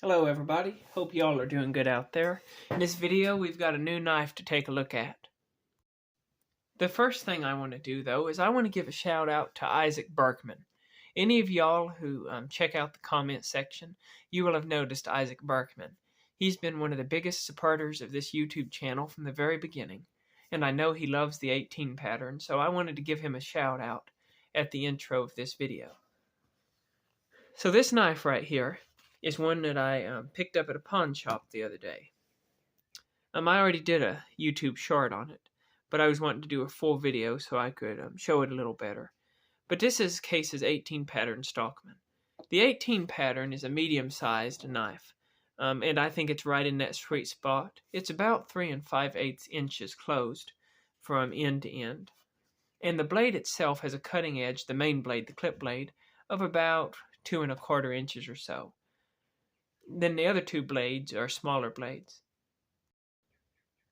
Hello everybody, hope y'all are doing good out there. In this video we've got a new knife to take a look at. The first thing I want to do though is I want to give a shout out to Isaac Berkman. Any of y'all who check out the comment section, you will have noticed Isaac Berkman. He's been one of the biggest supporters of this YouTube channel from the very beginning, and I know he loves the 18 pattern, so I wanted to give him a shout out at the intro of this video. So this knife right here is one that I picked up at a pawn shop the other day. I already did a YouTube short on it, but I was wanting to do a full video so I could show it a little better. But this is Case's 18 pattern Stockman. The 18 pattern is a medium-sized knife, and I think it's right in that sweet spot. It's about 3 5/8 inches closed from end to end, and the blade itself has a cutting edge, the main blade, the clip blade, of about 2 1/4 inches or so. Then the other two blades are smaller blades.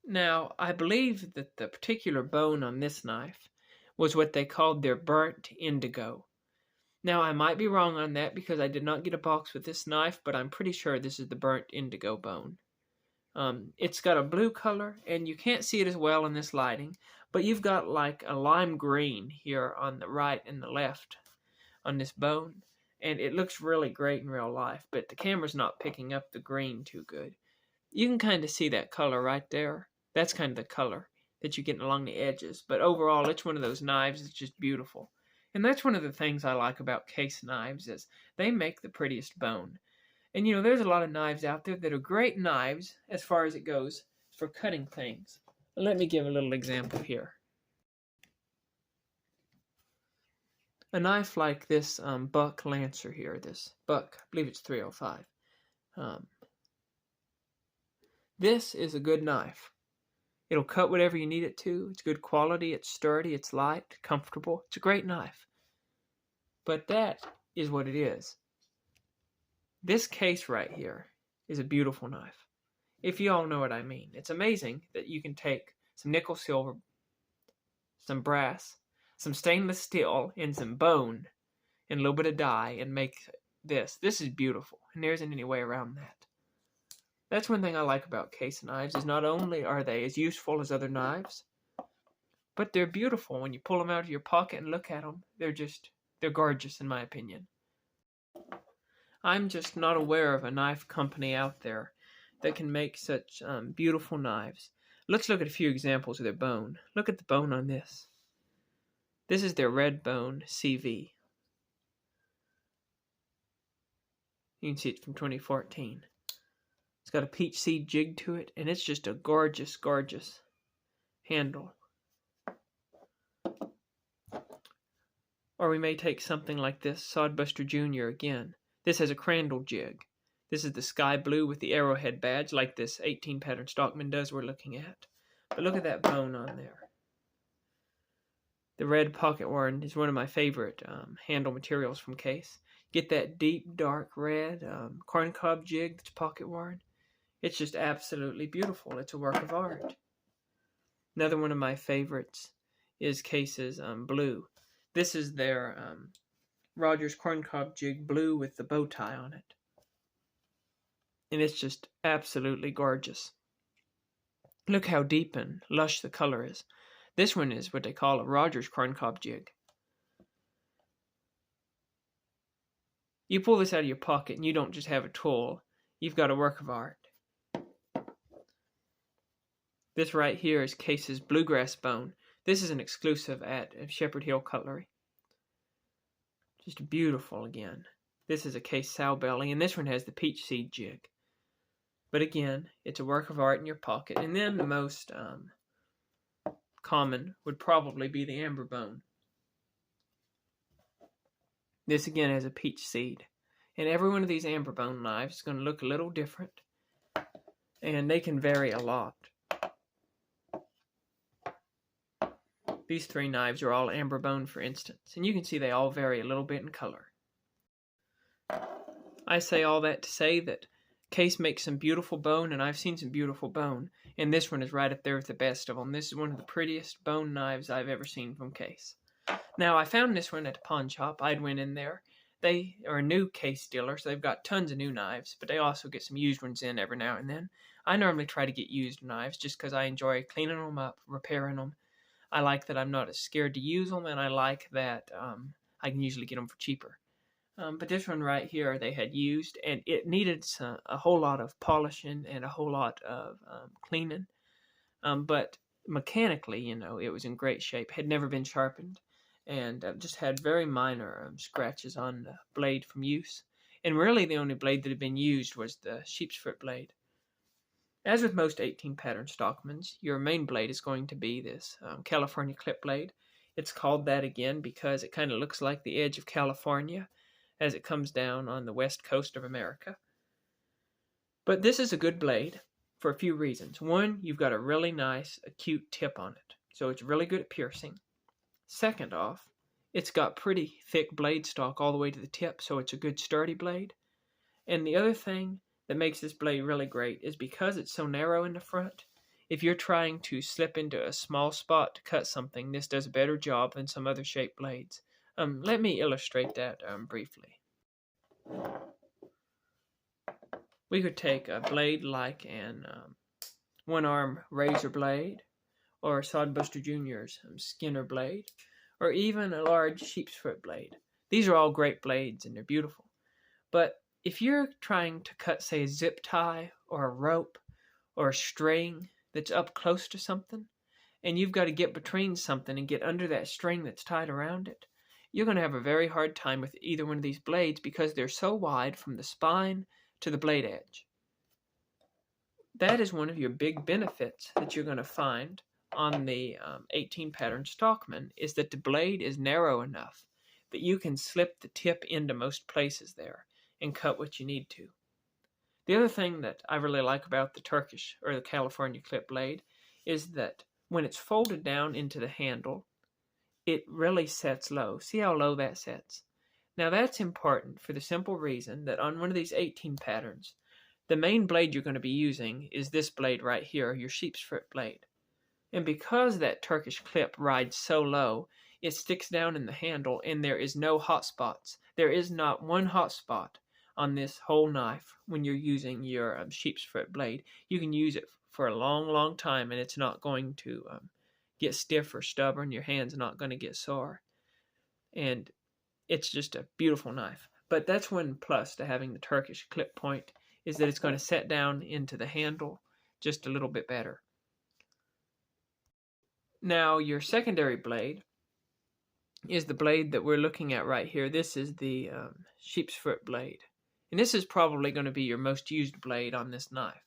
Now, I believe that the particular bone on this knife was what they called their burnt indigo. Now, I might be wrong on that because I did not get a box with this knife, but I'm pretty sure this is the burnt indigo bone. It's got a blue color, and you can't see it as well in this lighting, but you've got like a lime green here on the right and the left on this bone. And it looks really great in real life, but the camera's not picking up the green too good. You can kind of see that color right there. That's kind of the color that you're getting along the edges. But overall, it's one of those knives that's just beautiful. And that's one of the things I like about Case knives is they make the prettiest bone. And you know, there's a lot of knives out there that are great knives as far as it goes for cutting things. Let me give a little example here. A knife like this Buck Lancer here, this Buck, I believe it's 305. This is a good knife. It'll cut whatever you need it to. It's good quality, it's sturdy, it's light, comfortable. It's a great knife. But that is what it is. This Case right here is a beautiful knife. If you all know what I mean. It's amazing that you can take some nickel silver, some brass, some stainless steel, and some bone, and a little bit of dye, and make this. This is beautiful, and there isn't any way around that. That's one thing I like about Case knives, is not only are they as useful as other knives, but they're beautiful. When you pull them out of your pocket and look at them, they're gorgeous in my opinion. I'm just not aware of a knife company out there that can make such beautiful knives. Let's look at a few examples of their bone. Look at the bone on this. This is their red bone CV. You can see it's from 2014. It's got a peach seed jig to it, and it's just a gorgeous, gorgeous handle. Or we may take something like this, Sodbuster Jr. again. This has a crandall jig. This is the sky blue with the arrowhead badge, like this 18 pattern Stockman does we're looking at. But look at that bone on there. The red pocket worn is one of my favorite handle materials from Case. Get that deep, dark red corncob jig that's pocket worn. It's just absolutely beautiful. It's a work of art. Another one of my favorites is Case's blue. This is their Rogers corncob jig blue with the bow tie on it. And it's just absolutely gorgeous. Look how deep and lush the color is. This one is what they call a Rogers corncob jig. You pull this out of your pocket and you don't just have a tool. You've got a work of art. This right here is Case's bluegrass bone. This is an exclusive at Shepherd Hill Cutlery. Just beautiful again. This is a Case sow belly, and this one has the peach seed jig. But again, it's a work of art in your pocket. And then the most common would probably be the amber bone. This again has a peach seed. And every one of these amber bone knives is going to look a little different. And they can vary a lot. These three knives are all amber bone, for instance. And you can see they all vary a little bit in color. I say all that to say that Case makes some beautiful bone, and I've seen some beautiful bone. And this one is right up there with the best of them. This is one of the prettiest bone knives I've ever seen from Case. Now, I found this one at a pawn shop. I'd went in there. They are a new case dealer, so they've got tons of new knives, but they also get some used ones in every now and then. I normally try to get used knives just because I enjoy cleaning them up, repairing them. I like that I'm not as scared to use them, and I like that I can usually get them for cheaper. But this one right here they had used, and it needed a whole lot of polishing and a whole lot of cleaning. But mechanically, it was in great shape. Had never been sharpened, and just had very minor scratches on the blade from use. And really the only blade that had been used was the sheep's foot blade. As with most 18 pattern Stockmans, your main blade is going to be this California clip blade. It's called that again because it kind of looks like the edge of California as it comes down on the west coast of America. But this is a good blade for a few reasons. One, you've got a really nice acute tip on it, so it's really good at piercing. Second off, it's got pretty thick blade stock all the way to the tip, so it's a good sturdy blade. And the other thing that makes this blade really great is because it's so narrow in the front, if you're trying to slip into a small spot to cut something, this does a better job than some other shaped blades. Let me illustrate that briefly. We could take a blade like an one-arm razor blade, or Sodbuster Jr.'s Skinner blade, or even a large sheep's foot blade. These are all great blades and they're beautiful. But if you're trying to cut, say, a zip tie or a rope or a string that's up close to something, and you've got to get between something and get under that string that's tied around it, you're going to have a very hard time with either one of these blades because they're so wide from the spine to the blade edge. That is one of your big benefits that you're going to find on the 18 pattern Stockman, is that the blade is narrow enough that you can slip the tip into most places there and cut what you need to. The other thing that I really like about the Turkish or the California clip blade is that when it's folded down into the handle, it really sets low. See how low that sets? Now that's important for the simple reason that on one of these 18 patterns, the main blade you're going to be using is this blade right here, your sheep's foot blade. And because that Turkish clip rides so low, it sticks down in the handle and there is no hot spots. There is not one hot spot on this whole knife when you're using your sheep's foot blade. You can use it for a long, long time and it's not going to get stiff or stubborn. Your hand's not going to get sore. And it's just a beautiful knife. But that's one plus to having the Turkish clip point, is that it's going to set down into the handle just a little bit better. Now your secondary blade is the blade that we're looking at right here. This is the sheep's foot blade. And this is probably going to be your most used blade on this knife.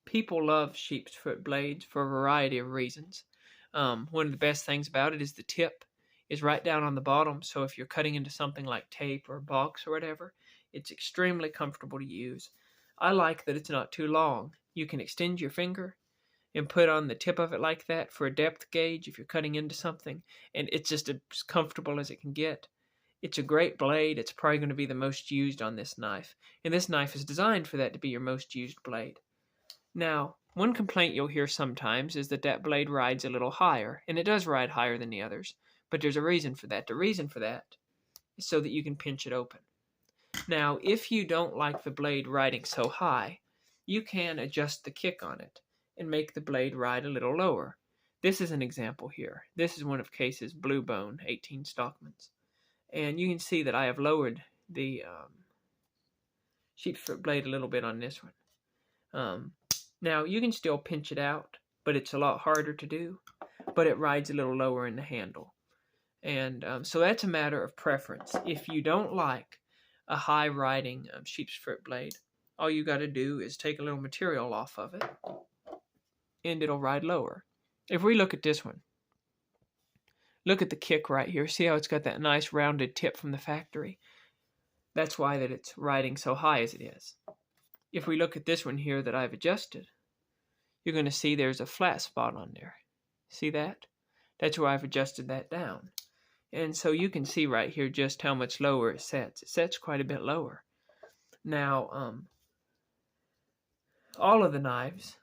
People love sheep's foot blades for a variety of reasons. One of the best things about it is the tip is right down on the bottom, so if you're cutting into something like tape or a box or whatever, it's extremely comfortable to use. I like that it's not too long. You can extend your finger and put on the tip of it like that for a depth gauge if you're cutting into something, and it's just as comfortable as it can get. It's a great blade. It's probably going to be the most used on this knife, and this knife is designed for that to be your most used blade. Now, one complaint you'll hear sometimes is that that blade rides a little higher, and it does ride higher than the others, but there's a reason for that. The reason for that is so that you can pinch it open. Now, if you don't like the blade riding so high, you can adjust the kick on it and make the blade ride a little lower. This is an example here. This is one of Case's Blue Bone 18 Stockmans. And you can see that I have lowered the sheep's foot blade a little bit on this one. Now, you can still pinch it out, but it's a lot harder to do, but it rides a little lower in the handle. And so that's a matter of preference. If you don't like a high riding sheep's foot blade, all you got to do is take a little material off of it and it'll ride lower. If we look at this one, look at the kick right here. See how it's got that nice rounded tip from the factory? That's why that it's riding so high as it is. If we look at this one here that I've adjusted, you're going to see there's a flat spot on there. See that? That's where I've adjusted that down. And so you can see right here just how much lower it sets. It sets quite a bit lower. Now, all of the knives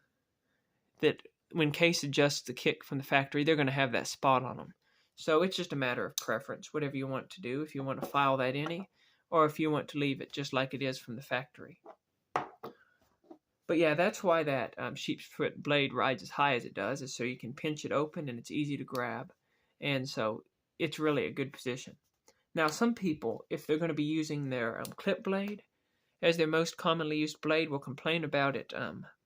that when Case adjusts the kick from the factory, they're going to have that spot on them. So it's just a matter of preference, whatever you want to do. If you want to file that any, or if you want to leave it just like it is from the factory. But yeah, that's why that sheep's foot blade rides as high as it does, is so you can pinch it open and it's easy to grab. And so it's really a good position. Now, some people, if they're going to be using their clip blade as their most commonly used blade, will complain about it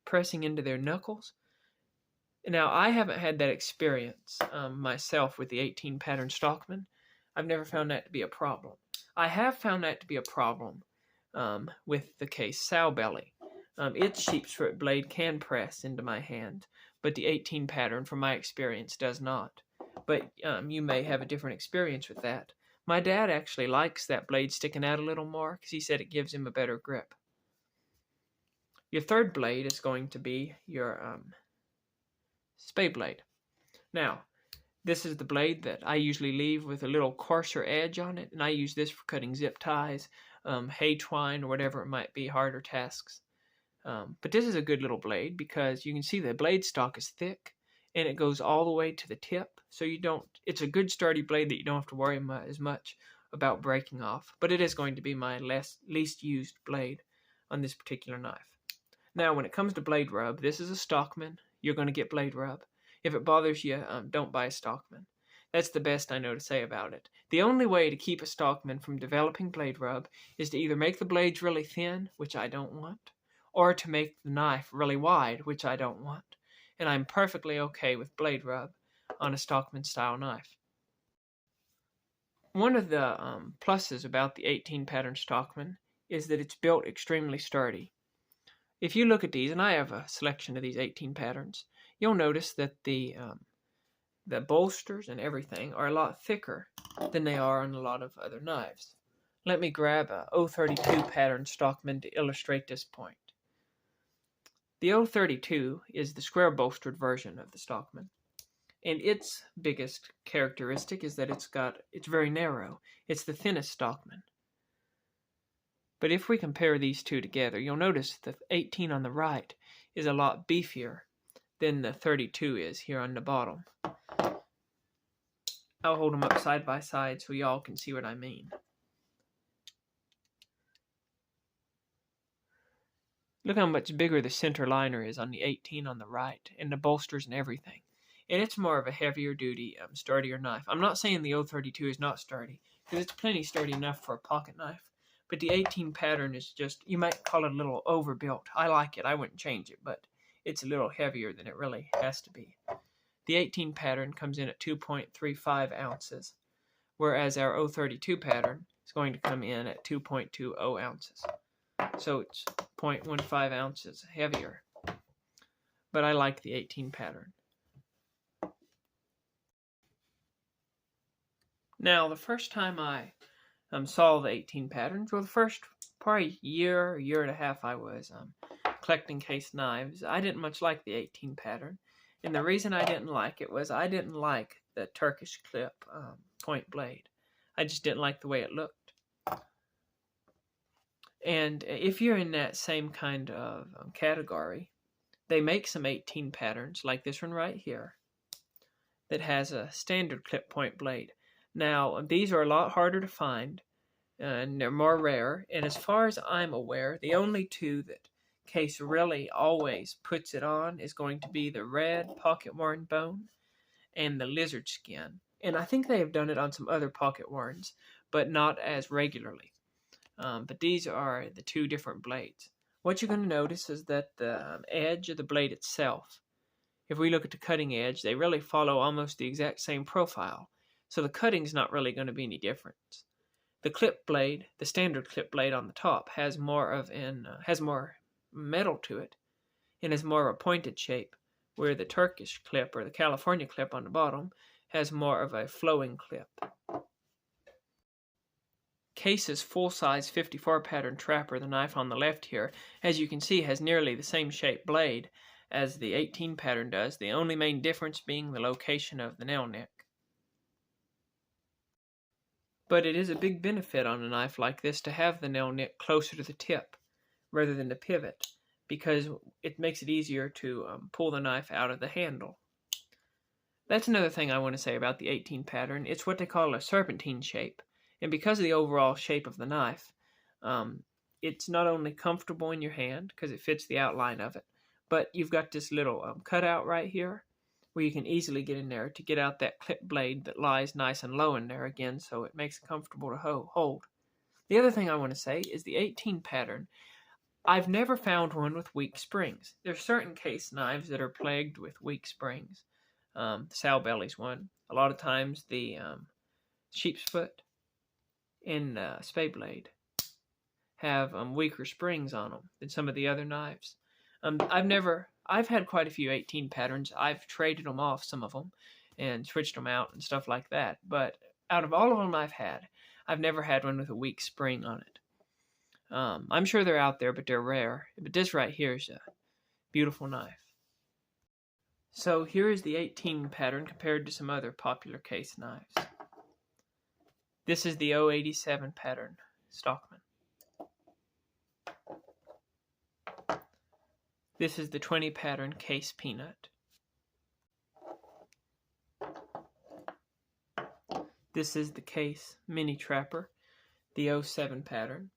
pressing into their knuckles. Now, I haven't had that experience myself with the 18 pattern Stockman. I've never found that to be a problem. I have found that to be a problem with the case sow belly. Its sheep's foot blade can press into my hand, but the 18 pattern, from my experience, does not. But you may have a different experience with that. My dad actually likes that blade sticking out a little more because he said it gives him a better grip. Your third blade is going to be your spade blade. Now, this is the blade that I usually leave with a little coarser edge on it, and I use this for cutting zip ties, hay twine, or whatever it might be, harder tasks. But this is a good little blade because you can see the blade stock is thick and it goes all the way to the tip, so it's a good sturdy blade that you don't have to worry as much about breaking off. But it is going to be my least used blade on this particular knife. Now, when it comes to blade rub, this is a Stockman. You're going to get blade rub. If it bothers you, don't buy a Stockman. That's the best I know to say about it. The only way to keep a Stockman from developing blade rub is to either make the blades really thin, which I don't want, or to make the knife really wide, which I don't want. And I'm perfectly okay with blade rub on a Stockman style knife. One of the pluses about the 18 pattern Stockman is that it's built extremely sturdy. If you look at these, and I have a selection of these 18 patterns, you'll notice that the bolsters and everything are a lot thicker than they are on a lot of other knives. Let me grab a 032 pattern Stockman to illustrate this point. The 032 is the square bolstered version of the Stockman, and its biggest characteristic is that it's very narrow. It's the thinnest Stockman. But if we compare these two together, you'll notice the 18 on the right is a lot beefier than the 32 is here on the bottom. I'll hold them up side by side so y'all can see what I mean. Look how much bigger the center liner is on the 18 on the right, and the bolsters and everything. And it's more of a heavier duty, sturdier knife. I'm not saying the 032 is not sturdy, because it's plenty sturdy enough for a pocket knife. But the 18 pattern is just, you might call it a little overbuilt. I like it. I wouldn't change it, but it's a little heavier than it really has to be. The 18 pattern comes in at 2.35 ounces, whereas our 032 pattern is going to come in at 2.20 ounces. So it's 0.15 ounces heavier. But I like the 18 pattern. Now, the first time I saw the 18 patterns, well, the first probably year and a half I was collecting case knives, I didn't much like the 18 pattern. And the reason I didn't like it was I didn't like the Turkish clip point blade. I just didn't like the way it looked. And if you're in that same kind of category, they make some 18 patterns, like this one right here, that has a standard clip point blade. Now, these are a lot harder to find, and they're more rare. And as far as I'm aware, the only two that Case really always puts it on is going to be the red pocket worn bone and the lizard skin. And I think they have done it on some other pocket worns, but not as regularly. But these are the two different blades. What you're going to notice is that the edge of the blade itself, if we look at the cutting edge, they really follow almost the exact same profile. So the cutting's not really going to be any different. The clip blade, the standard clip blade on the top, has more metal to it and is more of a pointed shape, where the Turkish clip or the California clip on the bottom has more of a flowing clip. Case's full-size 54 pattern trapper, the knife on the left here, as you can see, has nearly the same shaped blade as the 18 pattern does, the only main difference being the location of the nail nick. But it is a big benefit on a knife like this to have the nail nick closer to the tip rather than the pivot, because it makes it easier to pull the knife out of the handle. That's another thing I want to say about the 18 pattern. It's what they call a serpentine shape, And because of the overall shape of the knife, it's not only comfortable in your hand because it fits the outline of it, but you've got this little cutout right here where you can easily get in there to get out that clip blade that lies nice and low in there again, so it makes it comfortable to hold. The other thing I want to say is the 18 pattern. I've never found one with weak springs. There's certain case knives that are plagued with weak springs. The sow belly's one. A lot of times the sheep's foot and spay blade have weaker springs on them than some of the other knives. I've had quite a few 18 patterns. I've traded them off, some of them, and switched them out and stuff like that. But out of all of them I've never had one with a weak spring on it. I'm sure they're out there, but they're rare. But this right here is a beautiful knife. So here is the 18 pattern compared to some other popular case knives. This is the 087 pattern, Stockman. This is the 20 pattern case peanut. This is the case mini trapper, the 07 pattern.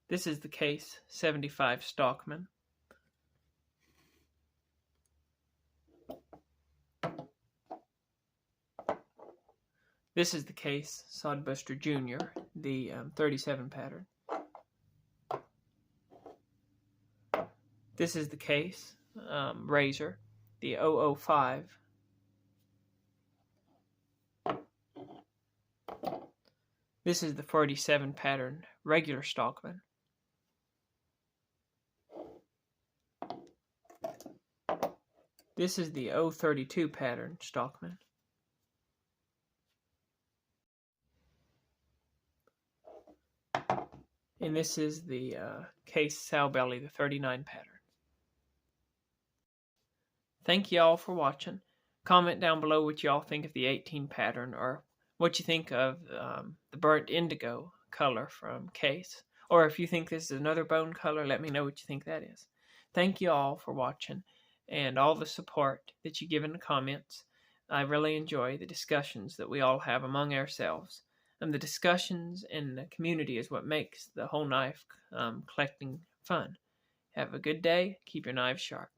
This is the case 75 Stockman. This is the case Sodbuster Jr., the 37 pattern. This is the case Razor, the 005. This is the 47 pattern regular Stockman. This is the 032 pattern Stockman. And this is the case sow belly, the 39 pattern. Thank y'all for watching. Comment down below what y'all think of the 18 pattern, or what you think of the burnt indigo color from case. Or if you think this is another bone color, let me know what you think that is. Thank you all for watching and all the support that you give in the comments. I really enjoy the discussions that we all have among ourselves. And the discussions in the community is what makes the whole knife collecting fun. Have a good day. Keep your knives sharp.